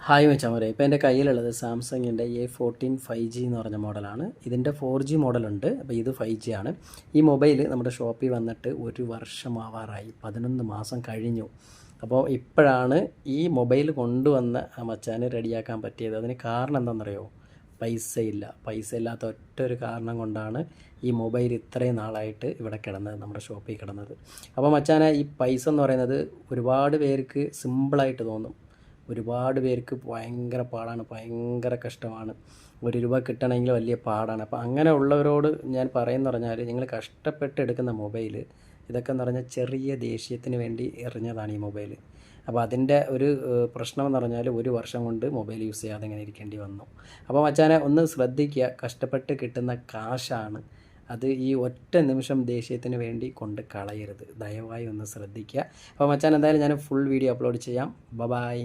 Hi മച്ചാമരെ, ഇപ്പോൾ എൻ്റെ കയ്യിലുള്ളത് സാംസങ്ങിൻ്റെ A14 5G എന്ന് പറഞ്ഞ മോഡലാണ്. ഇതിൻ്റെ 4G മോഡലുണ്ട്, അപ്പോൾ ഇത് 5G ആണ്. ഈ മൊബൈൽ നമ്മുടെ ഷോപ്പിൽ വന്നിട്ട് ഒരു വർഷമാവാറായി, 11 മാസം കഴിഞ്ഞു. അപ്പോൾ ഇപ്പോഴാണ് ഈ മൊബൈൽ കൊണ്ടുവന്ന് മച്ചാന് റെഡിയാക്കാൻ പറ്റിയത്. അതിന് കാരണം എന്താണെന്നറിയോ? പൈസ ഇല്ലാത്ത ഒറ്റ ഒരു കാരണം കൊണ്ടാണ് ഈ മൊബൈൽ ഇത്രയും നാളായിട്ട് ഇവിടെ കിടന്നത്, നമ്മുടെ ഷോപ്പിൽ കിടന്നത്. അപ്പോൾ മച്ചാനെ, ഈ പൈസ എന്ന് പറയുന്നത് ഒരുപാട് പേർക്ക് സിമ്പിളായിട്ട് തോന്നും, ഒരുപാട് പേർക്ക് ഭയങ്കര പാടാണ്, ഭയങ്കര കഷ്ടമാണ്. ₹1 കിട്ടണമെങ്കിൽ വലിയ പാടാണ്. അപ്പോൾ അങ്ങനെ ഉള്ളവരോട് ഞാൻ പറയുന്നത് പറഞ്ഞാൽ, നിങ്ങൾ കഷ്ടപ്പെട്ട് എടുക്കുന്ന മൊബൈൽ ഇതൊക്കെ എന്ന് പറഞ്ഞാൽ ചെറിയ ദേഷ്യത്തിന് വേണ്ടി എറിഞ്ഞതാണ് ഈ മൊബൈൽ. അപ്പോൾ അതിൻ്റെ ഒരു പ്രശ്നമെന്ന് പറഞ്ഞാൽ ഒരു വർഷം കൊണ്ട് മൊബൈൽ യൂസ് ചെയ്യാതെ ഇങ്ങനെ ഇരിക്കേണ്ടി വന്നു. അപ്പോൾ മച്ചാനെ ഒന്ന് ശ്രദ്ധിക്കുക, കഷ്ടപ്പെട്ട് കിട്ടുന്ന കാശാണ്, അത് ഈ ഒറ്റ നിമിഷം ദേഷ്യത്തിന് വേണ്ടി കൊണ്ട് കളയരുത്. ദയവായി ഒന്ന് ശ്രദ്ധിക്കുക. അപ്പോൾ മച്ചാൻ, എന്തായാലും ഞാൻ ഫുൾ വീഡിയോ അപ്ലോഡ് ചെയ്യാം. ബൈ.